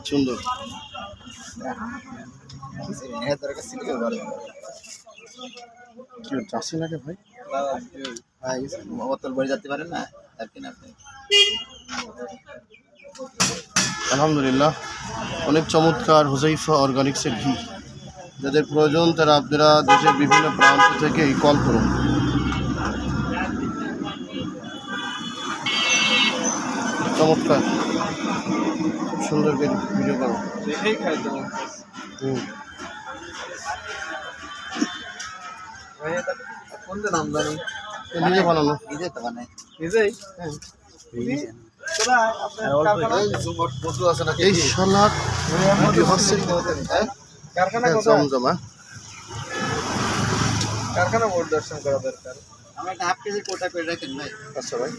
সুন্দর। কি চাষি নাকি ভাই? বোতল ভরে যেতে পারেন না আর কিনা আপনি। আলহামদুলিল্লাহ, অনেক চমৎকার হুজাইফা অর্গানিক্সের ঘি। যাদের প্রয়োজন তারা আপনারা দেশের বিভিন্ন প্রান্ত থেকে কল করুন। চমৎকার, খুব সুন্দর ভিডিও করো। নিজে বানানো, নিজে তো বানাই। এই সালাদ ভিডিও হচ্ছে জমজমা। কারখানা বোর্ড দর্শন করা দরকার। আমার একটা হাফ কেজি কোটা করে রাখেন ভাই। আচ্ছা ভাই।